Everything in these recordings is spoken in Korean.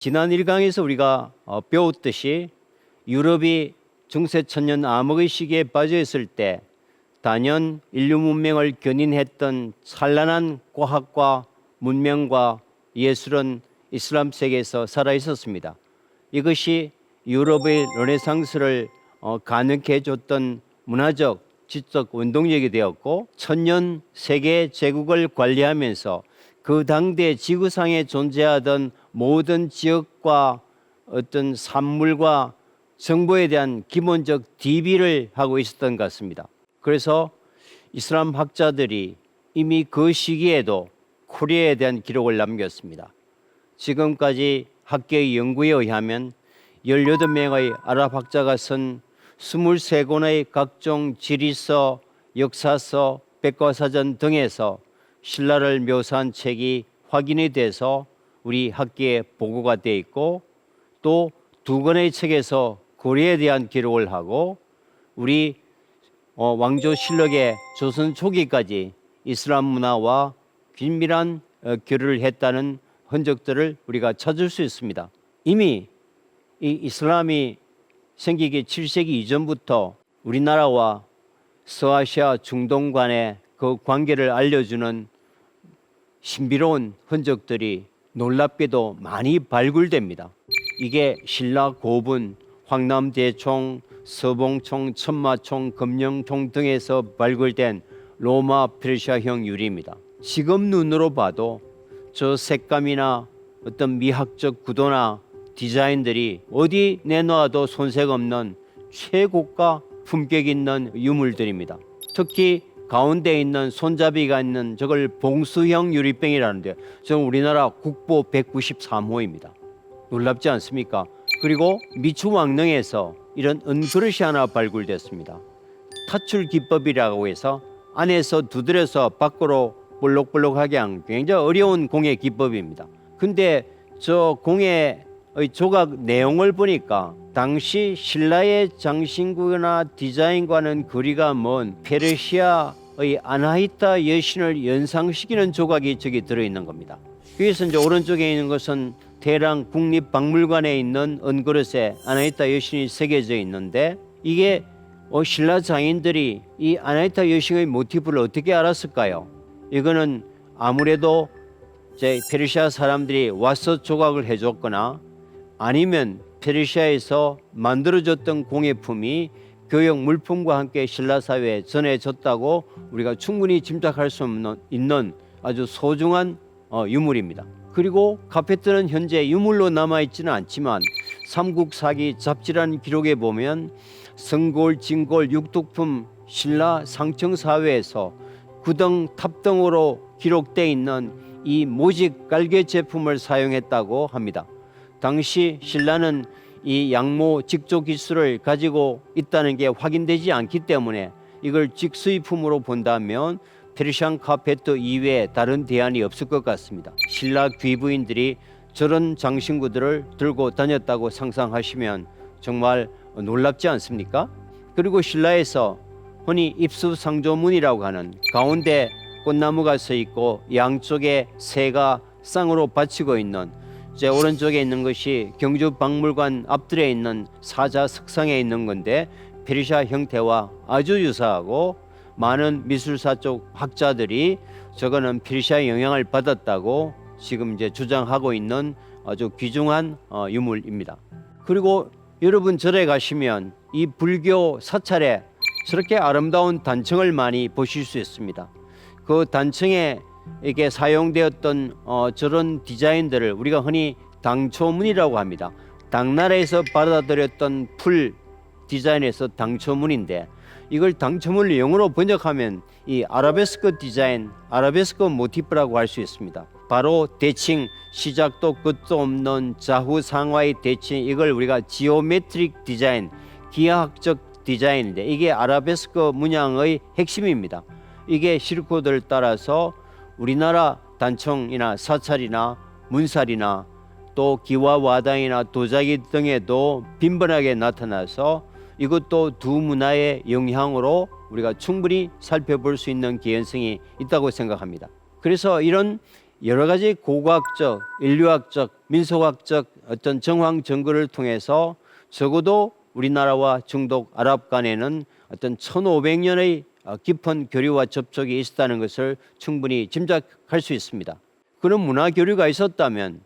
지난 1강에서 우리가 배웠듯이 유럽이 중세 천년 암흑의 시기에 빠져 있을 때 단연 인류 문명을 견인했던 찬란한 과학과 문명과 예술은 이슬람 세계에서 살아 있었습니다. 이것이 유럽의 르네상스를 가능케 해줬던 문화적, 지적 원동력이 되었고, 천년 세계 제국을 관리하면서 그 당대 지구상에 존재하던 모든 지역과 어떤 산물과 정보에 대한 기본적 DB를 하고 있었던 것 같습니다. 그래서 이슬람 학자들이 이미 그 시기에도 코리아에 대한 기록을 남겼습니다. 지금까지 학계의 연구에 의하면 18명의 아랍 학자가 쓴 23권의 각종 지리서, 역사서, 백과사전 등에서 신라를 묘사한 책이 확인이 돼서 우리 학계에 보고가 되어 있고, 또 2권의 책에서 고려에 대한 기록을 하고, 우리 왕조실록의 조선 초기까지 이슬람 문화와 긴밀한 교류를 했다는 흔적들을 우리가 찾을 수 있습니다. 이미 이 이슬람이 생기기 7세기 이전부터 우리나라와 서아시아 중동 간의 그 관계를 알려주는 신비로운 흔적들이 놀랍게도 많이 발굴됩니다. 이게 신라 고분, 황남대총, 서봉총, 천마총, 금령총 등에서 발굴된 로마 페르시아형 유리입니다. 지금 눈으로 봐도 저 색감이나 어떤 미학적 구도나 디자인들이 어디 내놓아도 손색 없는 최고가 품격 있는 유물들입니다. 특히 가운데 있는 손잡이가 있는 저걸 봉수형 유리병이라는데, 저는 우리나라 국보 193호입니다. 놀랍지 않습니까? 그리고 미추왕릉에서 이런 은그릇이 하나 발굴됐습니다. 타출 기법이라고 해서 안에서 두드려서 밖으로 볼록볼록하게 한 굉장히 어려운 공예 기법입니다. 근데 저 공예의 조각 내용을 보니까 당시 신라의 장신구나 디자인과는 거리가 먼 페르시아의 아나히타 여신을 연상시키는 조각이 저기 들어있는 겁니다. 여기서 이제 오른쪽에 있는 것은 대랑 국립박물관에 있는 은그릇에 아나히타 여신이 새겨져 있는데, 이게 신라 장인들이 이 아나히타 여신의 모티프를 어떻게 알았을까요? 이거는 아무래도 페르시아 사람들이 와서 조각을 해줬거나, 아니면 페르시아에서 만들어졌던 공예품이 교역 물품과 함께 신라 사회에 전해졌다고 우리가 충분히 짐작할 수 있는 아주 소중한 유물입니다. 그리고 카페트는 현재 유물로 남아있지는 않지만 삼국사기 잡지라는 기록에 보면 성골, 진골, 육tuk품 신라 상청사회에서 구등, 탑등으로 기록되어 있는 이 모직 깔개 제품을 사용했다고 합니다. 당시 신라는 이 양모 직조 기술을 가지고 있다는 게 확인되지 않기 때문에 이걸 직수입품으로 본다면 페르시안 카페트 이외에 다른 대안이 없을 것 같습니다. 신라 귀부인들이 저런 장신구들을 들고 다녔다고 상상하시면 정말 놀랍지 않습니까? 그리고 신라에서 흔히 입수상조문이라고 하는 가운데 꽃나무가 서 있고 양쪽에 새가 쌍으로 받치고 있는, 제 오른쪽에 있는 것이 경주박물관 앞들에 있는 사자석상에 있는 건데, 페르시아 형태와 아주 유사하고 많은 미술사 쪽 학자들이 저거는 페르시아 영향을 받았다고 지금 이제 주장하고 있는 아주 귀중한 유물입니다. 그리고 여러분 절에 가시면 이 불교 사찰에 저렇게 아름다운 단청을 많이 보실 수 있습니다. 그 단청에 이게 사용되었던 저런 디자인들을 우리가 흔히 당초문이라고 합니다. 당나라에서 받아들였던 풀 디자인에서 당초문인데, 이걸 당초문을 영어로 번역하면 이 아라베스크 디자인, 아라베스크 모티프라고 할 수 있습니다. 바로 대칭, 시작도 끝도 없는 좌우상하의 대칭, 이걸 우리가 지오메트릭 디자인, 기하학적 디자인인데, 이게 아라베스크 문양의 핵심입니다. 이게 실코드를 따라서 우리나라 단청이나 사찰이나 문살이나 또 기와와당이나 도자기 등에도 빈번하게 나타나서 이것도 두 문화의 영향으로 우리가 충분히 살펴볼 수 있는 개연성이 있다고 생각합니다. 그래서 이런 여러 가지 고고학적, 인류학적, 민속학적 어떤 정황 증거를 통해서 적어도 우리나라와 중동 아랍 간에는 어떤 1500년의 깊은 교류와 접촉이 있었다는 것을 충분히 짐작할 수 있습니다. 그런 문화 교류가 있었다면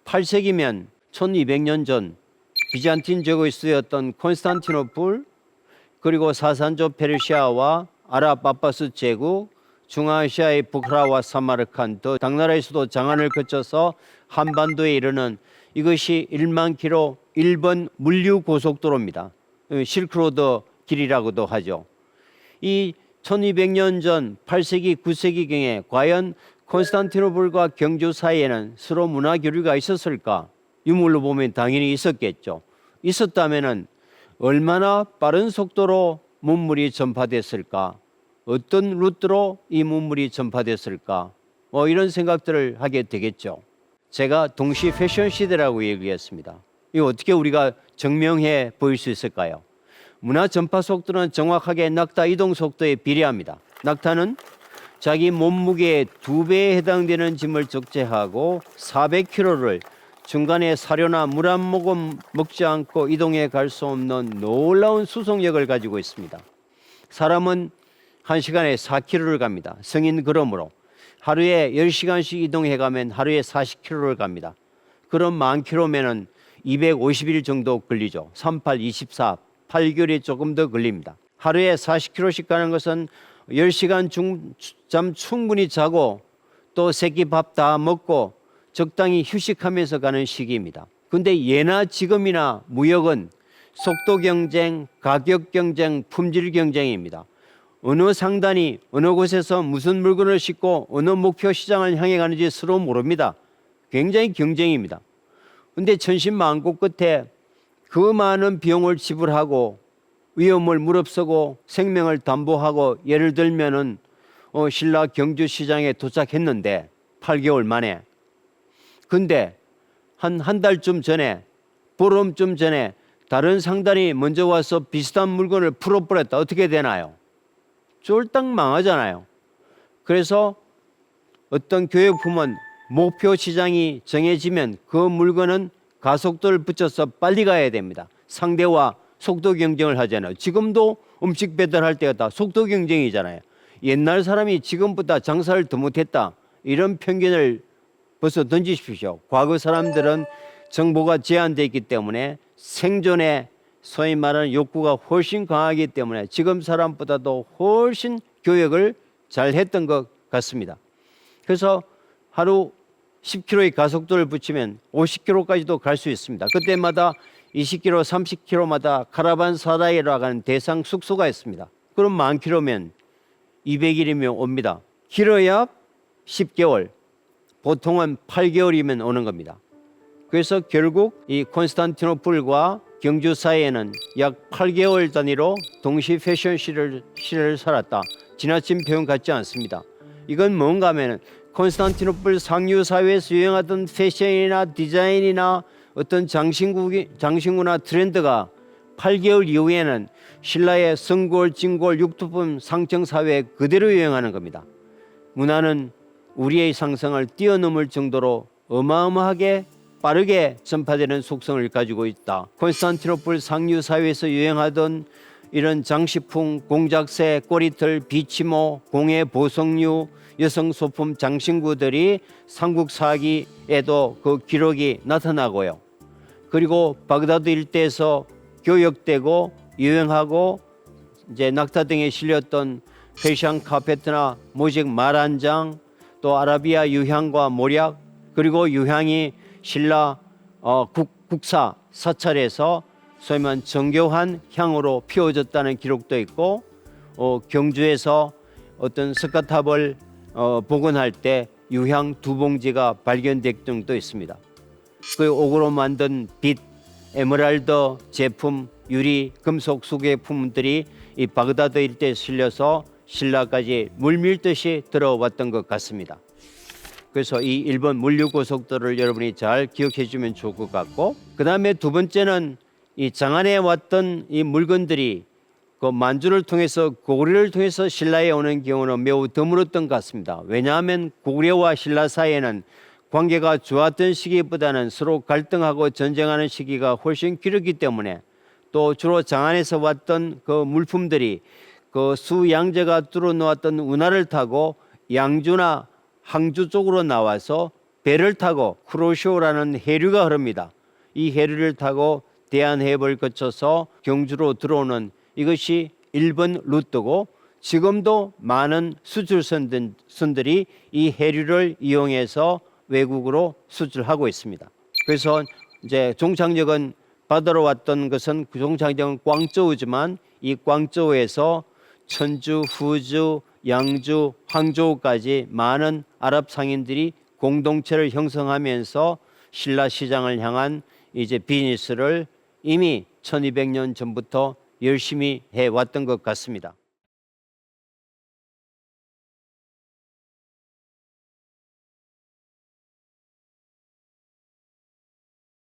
8세기면 1200년 전 비잔틴 제국의 수도였던 콘스탄티노플, 그리고 사산조 페르시아와 아랍 아바스 제국, 중아시아의 부카라와 사마르칸드, 당나라의 수도 장안을 거쳐서 한반도에 이르는 이것이 1만 킬로 일본 물류 고속도로입니다. 실크로드 길이라고도 하죠. 이 1200년 전 8세기 9세기경에 과연 콘스탄티노플과 경주 사이에는 서로 문화 교류가 있었을까? 유물로 보면 당연히 있었겠죠. 있었다면은 얼마나 빠른 속도로 문물이 전파됐을까? 어떤 루트로 이 문물이 전파됐을까? 이런 생각들을 하게 되겠죠. 제가 동시 패션 시대라고 얘기했습니다. 이거 어떻게 우리가 증명해 보일 수 있을까요? 문화 전파 속도는 정확하게 낙타 이동 속도에 비례합니다. 낙타는 자기 몸무게의 2배에 해당되는 짐을 적재하고 400km를 중간에 사료나 물 한 모금 먹지 않고 이동해 갈 수 없는 놀라운 수송력을 가지고 있습니다. 사람은 1시간에 4km를 갑니다. 성인 걸음으로. 하루에 10시간씩 이동해 가면 하루에 40km를 갑니다. 그럼 10,000km면은 250일 정도 걸리죠. 38, 24, 8개월이 조금 더 걸립니다. 하루에 40km씩 가는 것은 10시간 잠 충분히 자고 또 새끼 밥 다 먹고 적당히 휴식하면서 가는 시기입니다. 근데 예나 지금이나 무역은 속도 경쟁, 가격 경쟁, 품질 경쟁입니다. 어느 상단이 어느 곳에서 무슨 물건을 싣고 어느 목표 시장을 향해 가는지 서로 모릅니다. 굉장히 경쟁입니다. 근데 천신만고 끝에 그 많은 비용을 지불하고 위험을 무릅쓰고 생명을 담보하고 예를 들면은 신라 경주 시장에 도착했는데 8개월 만에, 근데 한 달쯤 전에, 보름쯤 전에 다른 상단이 먼저 와서 비슷한 물건을 풀어버렸다. 어떻게 되나요? 쫄딱 망하잖아요. 그래서 어떤 교육품은 목표 시장이 정해지면 그 물건은 가속도를 붙여서 빨리 가야 됩니다. 상대와 속도 경쟁을 하잖아요. 지금도 음식 배달할 때가 다 속도 경쟁이잖아요. 옛날 사람이 지금보다 장사를 더 못했다, 이런 편견을 벌써 던지십시오. 과거 사람들은 정보가 제한되어 있기 때문에 생존에 소위 말하는 욕구가 훨씬 강하기 때문에 지금 사람보다도 훨씬 교역을 잘 했던 것 같습니다. 그래서 하루 10km의 가속도를 붙이면 50km까지도 갈 수 있습니다. 그때마다 20km, 30km마다 카라반사라이라고 하는 대상 숙소가 있습니다. 그럼 10,000km면 200일이면 옵니다. 길어야 10개월, 보통은 8개월이면 오는 겁니다. 그래서 결국 이 콘스탄티노플과 경주 사이에는 약 8개월 단위로 동시 패션 시대를 살았다. 지나친 표현 같지 않습니다. 이건 뭔가 하면 콘스탄티노플 상류 사회에서 유행하던 패션이나 디자인이나 어떤 장신구나 트렌드가 8개월 이후에는 신라의 성골, 진골, 육두품 상청 사회에 그대로 유행하는 겁니다. 문화는 우리의 상상을 뛰어넘을 정도로 어마어마하게 빠르게 전파되는 속성을 가지고 있다. 콘스탄티노플 상류 사회에서 유행하던 이런 장식품, 공작새, 꼬리털, 비치모, 공예 보석류, 여성 소품, 장신구들이 삼국사기에도 그 기록이 나타나고요. 그리고 바그다드 일대에서 교역되고 유행하고 이제 낙타 등에 실렸던 페르시안 카페트나 모직 말 한 장, 또 아라비아 유향과 모략, 그리고 유향이 신라 국사 사찰에서 소위 말하는 정교한 향으로 피워졌다는 기록도 있고, 경주에서 어떤 석가탑을 복원할 때 유향 2봉지가 발견된 등도 있습니다. 그 옥으로 만든 빛, 에메랄드 제품, 유리, 금속 소개품들이 이 바그다드 일대에 실려서 신라까지 물밀듯이 들어왔던 것 같습니다. 그래서 이 일본 물류고속도로를 여러분이 잘 기억해 주면 좋을 것 같고, 그 다음에 두 번째는 이 장안에 왔던 이 물건들이 그 만주를 통해서 고구려를 통해서 신라에 오는 경우는 매우 드물었던 것 같습니다. 왜냐하면 고구려와 신라 사이에는 관계가 좋았던 시기보다는 서로 갈등하고 전쟁하는 시기가 훨씬 길었기 때문에 또 주로 장안에서 왔던 그 물품들이 그 수양제가 뚫어놓았던 운하를 타고 양주나 항주 쪽으로 나와서 배를 타고 쿠로쇼라는 해류가 흐릅니다. 이 해류를 타고 대한해협을 거쳐서 경주로 들어오는 이것이 일본 루트고 지금도 많은 수출선들이 이 해류를 이용해서 외국으로 수출하고 있습니다. 그래서 이제 종착역은 바다로 왔던 것은 그 종착역은 광저우지만 이 광저우에서 천주, 후주, 양주, 항저우까지 많은 아랍 상인들이 공동체를 형성하면서 신라 시장을 향한 이제 비즈니스를 이미 1200년 전부터 열심히 해왔던 것 같습니다.